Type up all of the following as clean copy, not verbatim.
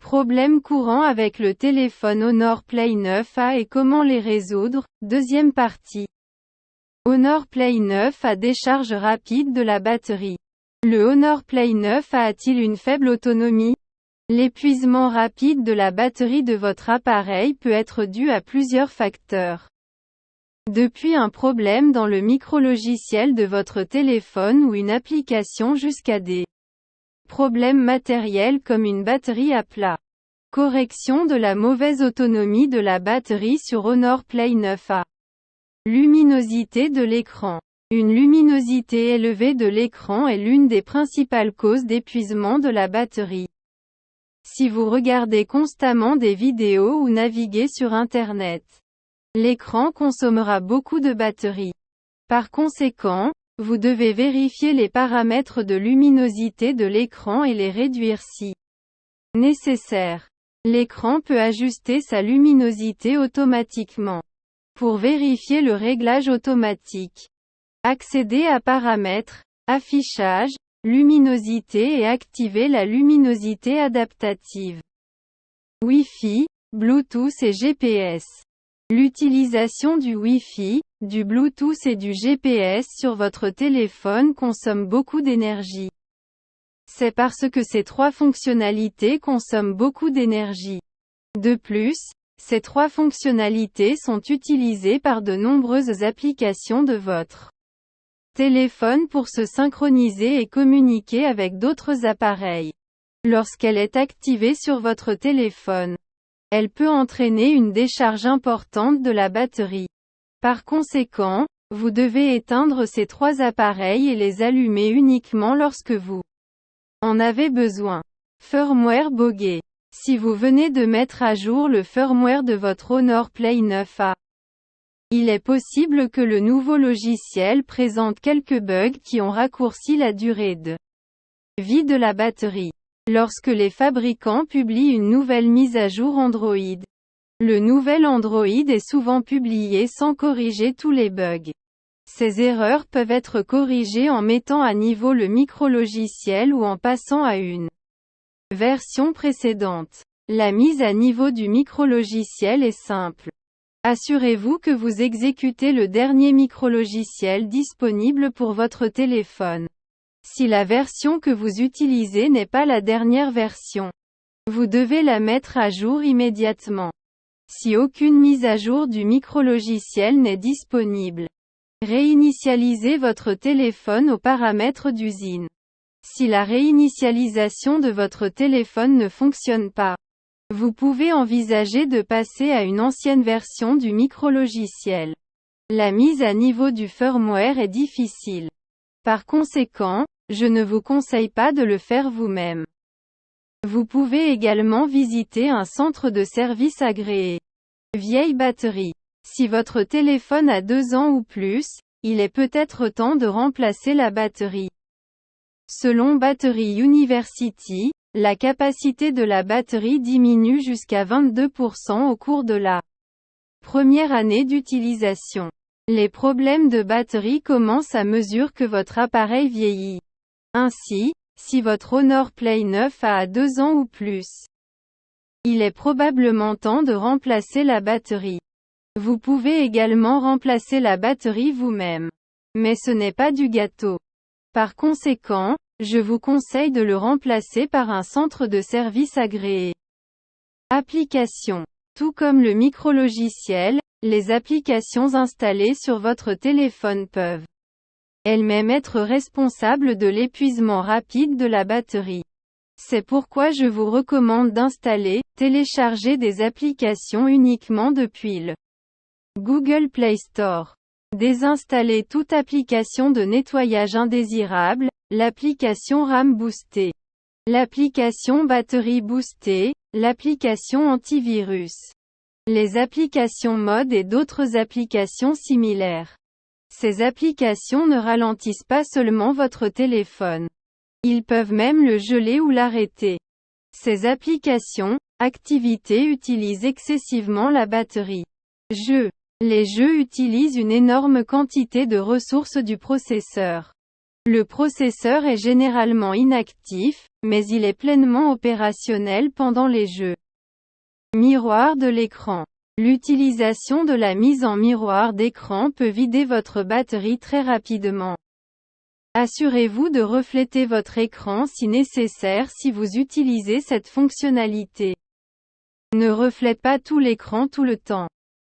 Problèmes courants avec le téléphone Honor Play 9a et comment les résoudre, deuxième partie. Honor Play 9 a décharge rapide de la batterie. Le Honor Play 9 a-t-il une faible autonomie? L'épuisement rapide de la batterie de votre appareil peut être dû à plusieurs facteurs. Depuis un problème dans le micrologiciel de votre téléphone ou une application jusqu'à des problèmes matériels comme une batterie à plat. Correction de la mauvaise autonomie de la batterie sur Honor Play 9a. Luminosité de l'écran. Une luminosité élevée de l'écran est l'une des principales causes d'épuisement de la batterie. Si vous regardez constamment des vidéos ou naviguez sur Internet, l'écran consommera beaucoup de batterie. Par conséquent, vous devez vérifier les paramètres de luminosité de l'écran et les réduire si nécessaire. L'écran peut ajuster sa luminosité automatiquement. Pour vérifier le réglage automatique, accédez à Paramètres, Affichage, Luminosité et activez la luminosité adaptative. Wi-Fi, Bluetooth et GPS. L'utilisation du Wi-Fi, du Bluetooth et du GPS sur votre téléphone consomme beaucoup d'énergie. C'est parce que ces trois fonctionnalités consomment beaucoup d'énergie. De plus, ces trois fonctionnalités sont utilisées par de nombreuses applications de votre téléphone pour se synchroniser et communiquer avec d'autres appareils. Lorsqu'elle est activée sur votre téléphone, elle peut entraîner une décharge importante de la batterie. Par conséquent, vous devez éteindre ces trois appareils et les allumer uniquement lorsque vous en avez besoin. Firmware buggé. Si vous venez de mettre à jour le firmware de votre Honor Play 9a, il est possible que le nouveau logiciel présente quelques bugs qui ont raccourci la durée de vie de la batterie. Lorsque les fabricants publient une nouvelle mise à jour Android, le nouvel Android est souvent publié sans corriger tous les bugs. Ces erreurs peuvent être corrigées en mettant à niveau le micrologiciel ou en passant à une version précédente. La mise à niveau du micrologiciel est simple. Assurez-vous que vous exécutez le dernier micrologiciel disponible pour votre téléphone. Si la version que vous utilisez n'est pas la dernière version, vous devez la mettre à jour immédiatement. Si aucune mise à jour du micrologiciel n'est disponible, réinitialisez votre téléphone aux paramètres d'usine. Si la réinitialisation de votre téléphone ne fonctionne pas, vous pouvez envisager de passer à une ancienne version du micrologiciel. La mise à niveau du firmware est difficile. Par conséquent, je ne vous conseille pas de le faire vous-même. Vous pouvez également visiter un centre de service agréé. Vieille batterie. Si votre téléphone a 2 ans ou plus, il est peut-être temps de remplacer la batterie. Selon Battery University, la capacité de la batterie diminue jusqu'à 22% au cours de la première année d'utilisation. Les problèmes de batterie commencent à mesure que votre appareil vieillit. Ainsi, si votre Honor Play 9 a 2 ans ou plus, il est probablement temps de remplacer la batterie. Vous pouvez également remplacer la batterie vous-même. Mais ce n'est pas du gâteau. Par conséquent, je vous conseille de le remplacer par un centre de service agréé. Applications. Tout comme le micrologiciel, les applications installées sur votre téléphone peuvent elles-mêmes être responsables de l'épuisement rapide de la batterie. C'est pourquoi je vous recommande d'installer, télécharger des applications uniquement depuis le Google Play Store. Désinstaller toute application de nettoyage indésirable, l'application RAM Boostée, l'application Batterie Boostée, l'application antivirus, les applications mode et d'autres applications similaires. Ces applications ne ralentissent pas seulement votre téléphone. Ils peuvent même le geler ou l'arrêter. Ces applications, activités utilisent excessivement la batterie. Jeux. Les jeux utilisent une énorme quantité de ressources du processeur. Le processeur est généralement inactif, mais il est pleinement opérationnel pendant les jeux. Miroir de l'écran. L'utilisation de la mise en miroir d'écran peut vider votre batterie très rapidement. Assurez-vous de refléter votre écran si nécessaire si vous utilisez cette fonctionnalité. Ne reflète pas tout l'écran tout le temps.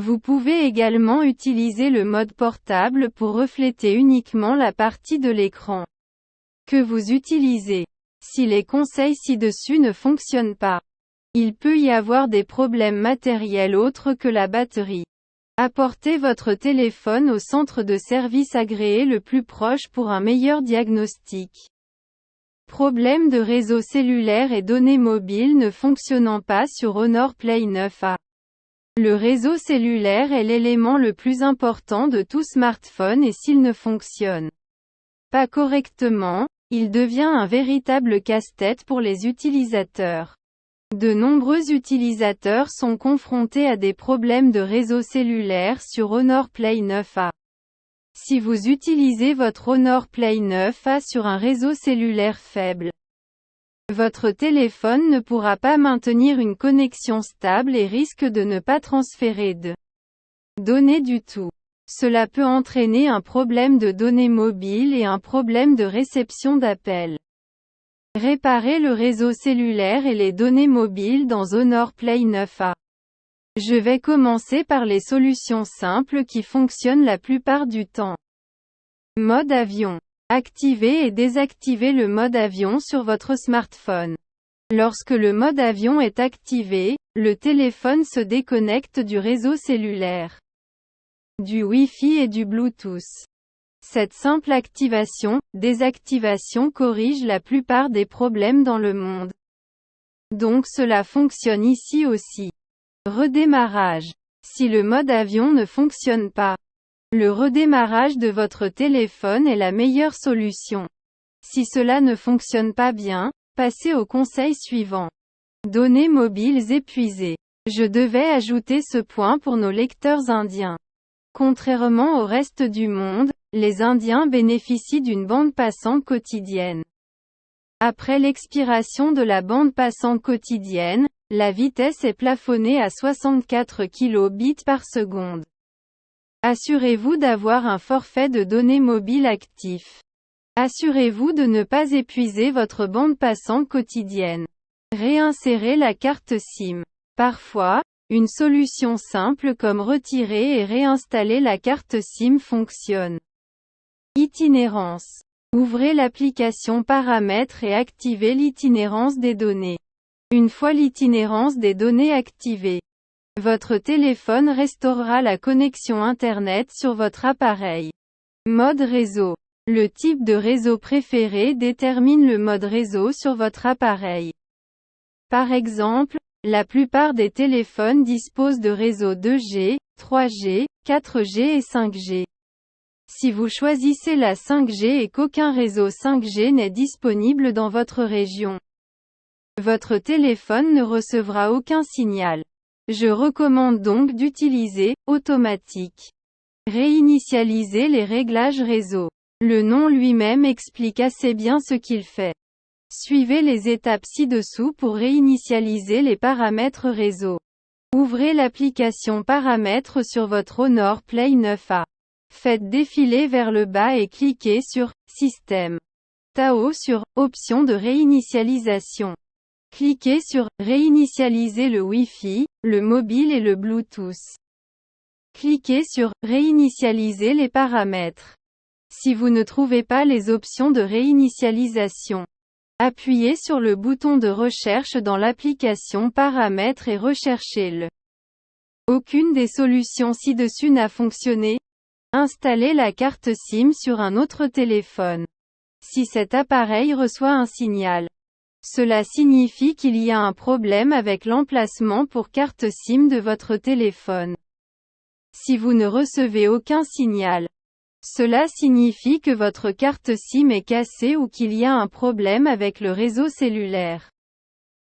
Vous pouvez également utiliser le mode portable pour refléter uniquement la partie de l'écran que vous utilisez. Si les conseils ci-dessus ne fonctionnent pas, il peut y avoir des problèmes matériels autres que la batterie. Apportez votre téléphone au centre de service agréé le plus proche pour un meilleur diagnostic. Problème de réseau cellulaire et données mobiles ne fonctionnant pas sur Honor Play 9a. Le réseau cellulaire est l'élément le plus important de tout smartphone et s'il ne fonctionne pas correctement, il devient un véritable casse-tête pour les utilisateurs. De nombreux utilisateurs sont confrontés à des problèmes de réseau cellulaire sur Honor Play 9a. Si vous utilisez votre Honor Play 9a sur un réseau cellulaire faible, votre téléphone ne pourra pas maintenir une connexion stable et risque de ne pas transférer de données du tout. Cela peut entraîner un problème de données mobiles et un problème de réception d'appels. Réparer le réseau cellulaire et les données mobiles dans Honor Play 9a. Je vais commencer par les solutions simples qui fonctionnent la plupart du temps. Mode avion. Activez et désactivez le mode avion sur votre smartphone. Lorsque le mode avion est activé, le téléphone se déconnecte du réseau cellulaire, du Wi-Fi et du Bluetooth. Cette simple désactivation corrige la plupart des problèmes dans le monde. Donc cela fonctionne ici aussi. Redémarrage. Si le mode avion ne fonctionne pas, le redémarrage de votre téléphone est la meilleure solution. Si cela ne fonctionne pas bien, passez au conseil suivant. Données mobiles épuisées. Je devais ajouter ce point pour nos lecteurs indiens. Contrairement au reste du monde, les Indiens bénéficient d'une bande passante quotidienne. Après l'expiration de la bande passante quotidienne, la vitesse est plafonnée à 64 kbps par seconde. Assurez-vous d'avoir un forfait de données mobiles actif. Assurez-vous de ne pas épuiser votre bande passante quotidienne. Réinsérez la carte SIM. Parfois, une solution simple comme retirer et réinstaller la carte SIM fonctionne. Itinérance. Ouvrez l'application Paramètres et activez l'itinérance des données. Une fois l'itinérance des données activée, votre téléphone restaurera la connexion Internet sur votre appareil. Mode réseau. Le type de réseau préféré détermine le mode réseau sur votre appareil. Par exemple, la plupart des téléphones disposent de réseaux 2G, 3G, 4G et 5G. Si vous choisissez la 5G et qu'aucun réseau 5G n'est disponible dans votre région, votre téléphone ne recevra aucun signal. Je recommande donc d'utiliser « automatique ». Réinitialiser les réglages réseau. Le nom lui-même explique assez bien ce qu'il fait. Suivez les étapes ci-dessous pour réinitialiser les paramètres réseau. Ouvrez l'application Paramètres sur votre Honor Play 9a. Faites défiler vers le bas et cliquez sur « Système ». Tao sur « Options de réinitialisation ». Cliquez sur « Réinitialiser le Wi-Fi, le mobile et le Bluetooth ». Cliquez sur « Réinitialiser les paramètres ». Si vous ne trouvez pas les options de réinitialisation, appuyez sur le bouton de recherche dans l'application Paramètres et recherchez-le. Aucune des solutions ci-dessus n'a fonctionné. Installez la carte SIM sur un autre téléphone. Si cet appareil reçoit un signal, cela signifie qu'il y a un problème avec l'emplacement pour carte SIM de votre téléphone. Si vous ne recevez aucun signal, cela signifie que votre carte SIM est cassée ou qu'il y a un problème avec le réseau cellulaire.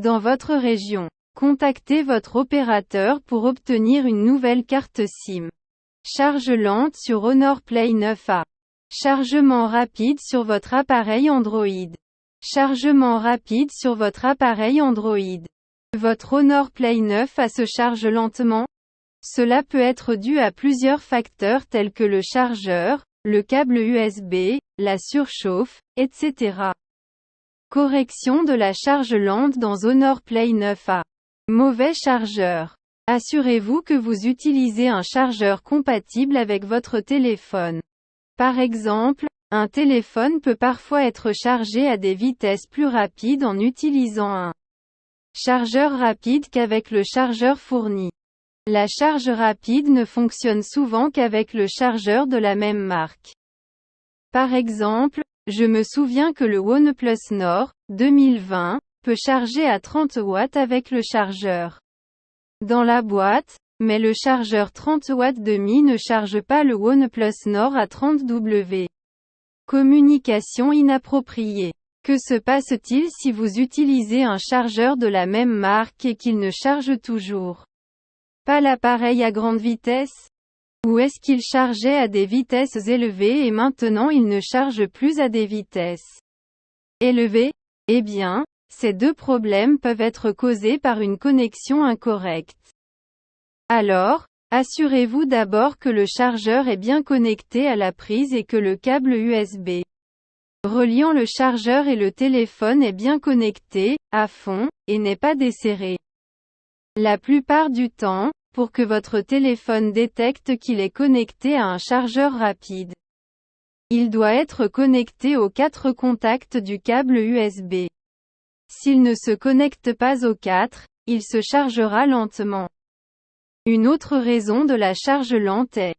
Dans votre région, contactez votre opérateur pour obtenir une nouvelle carte SIM. Charge lente sur Honor Play 9a. Chargement rapide sur votre appareil Android. Chargement rapide sur votre appareil Android. Votre Honor Play 9A se charge lentement? Cela peut être dû à plusieurs facteurs tels que le chargeur, le câble USB, la surchauffe, etc. Correction de la charge lente dans Honor Play 9A. Mauvais chargeur. Assurez-vous que vous utilisez un chargeur compatible avec votre téléphone. Par exemple, un téléphone peut parfois être chargé à des vitesses plus rapides en utilisant un chargeur rapide qu'avec le chargeur fourni. La charge rapide ne fonctionne souvent qu'avec le chargeur de la même marque. Par exemple, je me souviens que le OnePlus Nord 2020 peut charger à 30 watts avec le chargeur dans la boîte, mais le chargeur 30 watts demi ne charge pas le OnePlus Nord à 30 W. Communication inappropriée. Que se passe-t-il si vous utilisez un chargeur de la même marque et qu'il ne charge toujours pas l'appareil à grande vitesse? Ou est-ce qu'il chargeait à des vitesses élevées et maintenant il ne charge plus à des vitesses élevées? Eh bien, ces deux problèmes peuvent être causés par une connexion incorrecte. Alors, assurez-vous d'abord que le chargeur est bien connecté à la prise et que le câble USB reliant le chargeur et le téléphone est bien connecté, à fond, et n'est pas desserré. La plupart du temps, pour que votre téléphone détecte qu'il est connecté à un chargeur rapide, il doit être connecté aux 4 contacts du câble USB. S'il ne se connecte pas aux 4, il se chargera lentement. Une autre raison de la charge lente est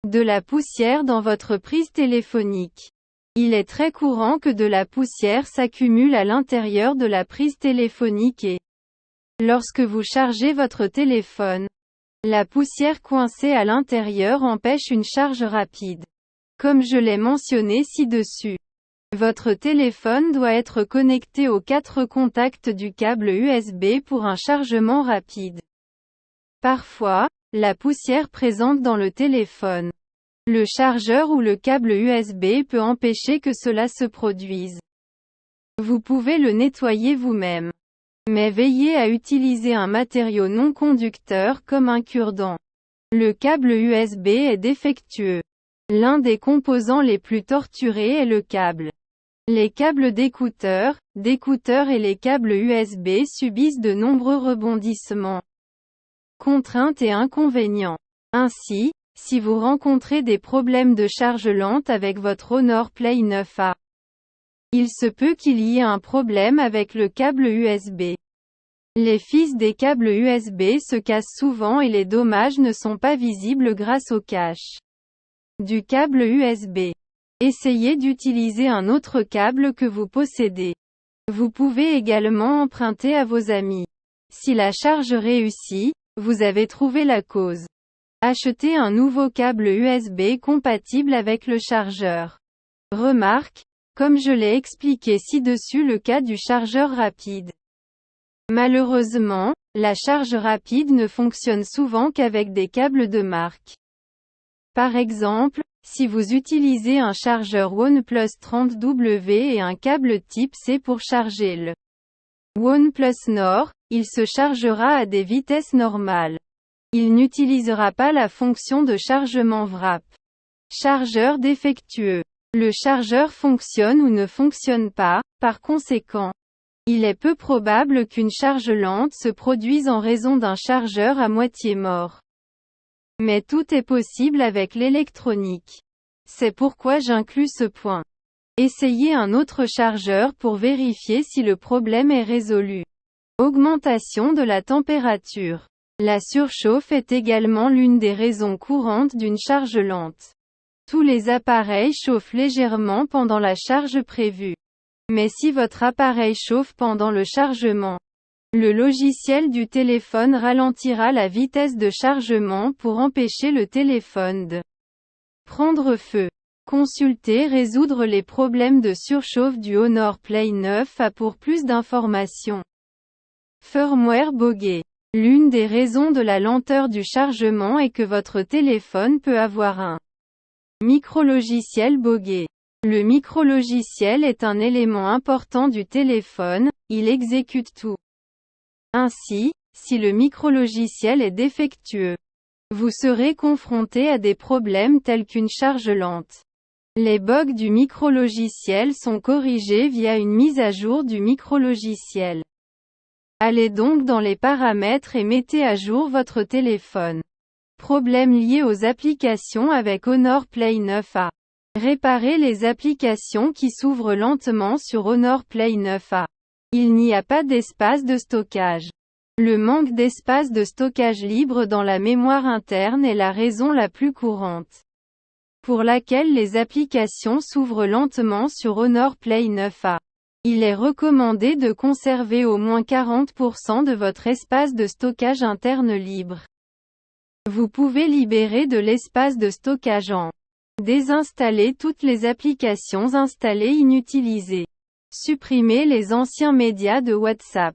de la poussière dans votre prise téléphonique. Il est très courant que de la poussière s'accumule à l'intérieur de la prise téléphonique et, lorsque vous chargez votre téléphone, la poussière coincée à l'intérieur empêche une charge rapide. Comme je l'ai mentionné ci-dessus, votre téléphone doit être connecté aux 4 contacts du câble USB pour un chargement rapide. Parfois, la poussière présente dans le téléphone, le chargeur ou le câble USB peut empêcher que cela se produise. Vous pouvez le nettoyer vous-même. Mais veillez à utiliser un matériau non conducteur comme un cure-dent. Le câble USB est défectueux. L'un des composants les plus torturés est le câble. Les câbles d'écouteurs et les câbles USB subissent de nombreux rebondissements, contraintes et inconvénients. Ainsi, si vous rencontrez des problèmes de charge lente avec votre Honor Play 9A, il se peut qu'il y ait un problème avec le câble USB. Les fils des câbles USB se cassent souvent et les dommages ne sont pas visibles grâce au cache du câble USB. Essayez d'utiliser un autre câble que vous possédez. Vous pouvez également emprunter à vos amis. Si la charge réussit, vous avez trouvé la cause. Achetez un nouveau câble USB compatible avec le chargeur. Remarque, comme je l'ai expliqué ci-dessus le cas du chargeur rapide. Malheureusement, la charge rapide ne fonctionne souvent qu'avec des câbles de marque. Par exemple, si vous utilisez un chargeur OnePlus 30W et un câble type C pour charger le OnePlus Nord, il se chargera à des vitesses normales. Il n'utilisera pas la fonction de chargement VRAP. Chargeur défectueux. Le chargeur fonctionne ou ne fonctionne pas, par conséquent, il est peu probable qu'une charge lente se produise en raison d'un chargeur à moitié mort. Mais tout est possible avec l'électronique. C'est pourquoi j'inclus ce point. Essayez un autre chargeur pour vérifier si le problème est résolu. Augmentation de la température. La surchauffe est également l'une des raisons courantes d'une charge lente. Tous les appareils chauffent légèrement pendant la charge prévue. Mais si votre appareil chauffe pendant le chargement, le logiciel du téléphone ralentira la vitesse de chargement pour empêcher le téléphone de prendre feu. Consultez Résoudre les problèmes de surchauffe du Honor Play 9A pour plus d'informations. Firmware buggé. L'une des raisons de la lenteur du chargement est que votre téléphone peut avoir un Micrologiciel Boguet. Le micrologiciel est un élément important du téléphone, il exécute tout. Ainsi, si le micrologiciel est défectueux, vous serez confronté à des problèmes tels qu'une charge lente. Les bugs du micrologiciel sont corrigés via une mise à jour du micrologiciel. Allez donc dans les paramètres et mettez à jour votre téléphone. Problèmes liés aux applications avec Honor Play 9a. Réparez les applications qui s'ouvrent lentement sur Honor Play 9a. Il n'y a pas d'espace de stockage. Le manque d'espace de stockage libre dans la mémoire interne est la raison la plus courante pour laquelle les applications s'ouvrent lentement sur Honor Play 9a. Il est recommandé de conserver au moins 40% de votre espace de stockage interne libre. Vous pouvez libérer de l'espace de stockage en désinstaller toutes les applications installées inutilisées. Supprimer les anciens médias de WhatsApp.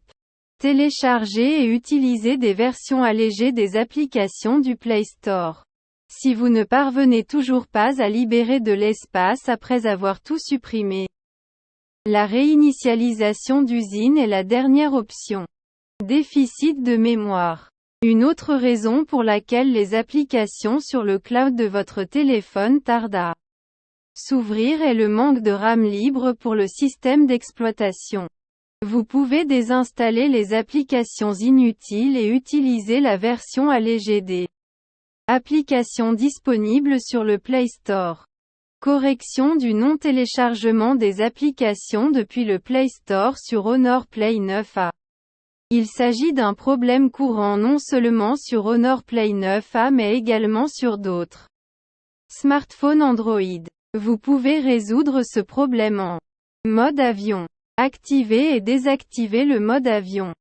Télécharger et utiliser des versions allégées des applications du Play Store. Si vous ne parvenez toujours pas à libérer de l'espace après avoir tout supprimé, la réinitialisation d'usine est la dernière option. Déficit de mémoire. Une autre raison pour laquelle les applications sur le cloud de votre téléphone tardent à s'ouvrir est le manque de RAM libre pour le système d'exploitation. Vous pouvez désinstaller les applications inutiles et utiliser la version allégée des applications disponibles sur le Play Store. Correction du non-téléchargement des applications depuis le Play Store sur Honor Play 9a. Il s'agit d'un problème courant non seulement sur Honor Play 9a mais également sur d'autres smartphones Android. Vous pouvez résoudre ce problème en mode avion. Activez et désactivez le mode avion.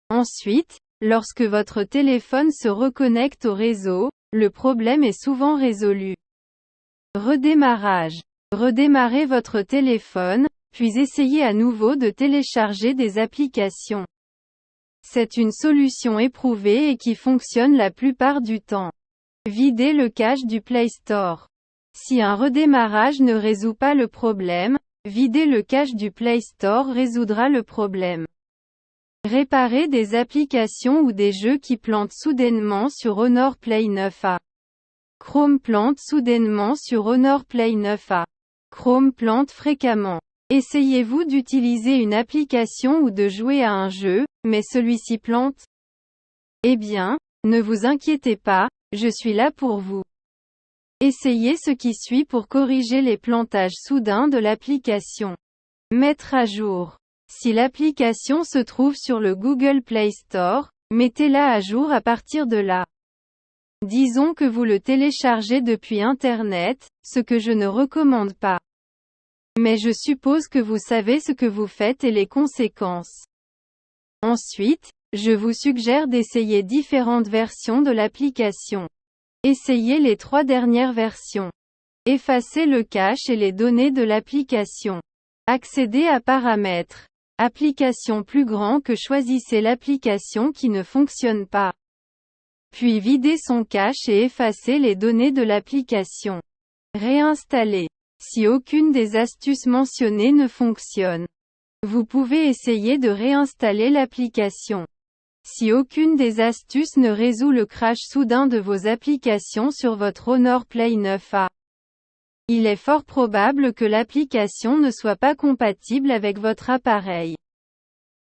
Ensuite, lorsque votre téléphone se reconnecte au réseau, le problème est souvent résolu. Redémarrage. Redémarrez votre téléphone, puis essayez à nouveau de télécharger des applications. C'est une solution éprouvée et qui fonctionne la plupart du temps. Videz le cache du Play Store. Si un redémarrage ne résout pas le problème, vider le cache du Play Store résoudra le problème. Réparer des applications ou des jeux qui plantent soudainement sur Honor Play 9a. Chrome plante soudainement sur Honor Play 9a. Chrome plante fréquemment. Essayez-vous d'utiliser une application ou de jouer à un jeu, mais celui-ci plante? Eh bien, ne vous inquiétez pas, je suis là pour vous. Essayez ce qui suit pour corriger les plantages soudains de l'application. Mettre à jour. Si l'application se trouve sur le Google Play Store, mettez-la à jour à partir de là. Disons que vous le téléchargez depuis Internet, ce que je ne recommande pas. Mais je suppose que vous savez ce que vous faites et les conséquences. Ensuite, je vous suggère d'essayer différentes versions de l'application. Essayez les 3 dernières versions. Effacez le cache et les données de l'application. Accédez à Paramètres. Application plus grand que choisissez l'application qui ne fonctionne pas. Puis videz son cache et effacez les données de l'application. Réinstaller. Si aucune des astuces mentionnées ne fonctionne, vous pouvez essayer de réinstaller l'application. Si aucune des astuces ne résout le crash soudain de vos applications sur votre Honor Play 9a, il est fort probable que l'application ne soit pas compatible avec votre appareil.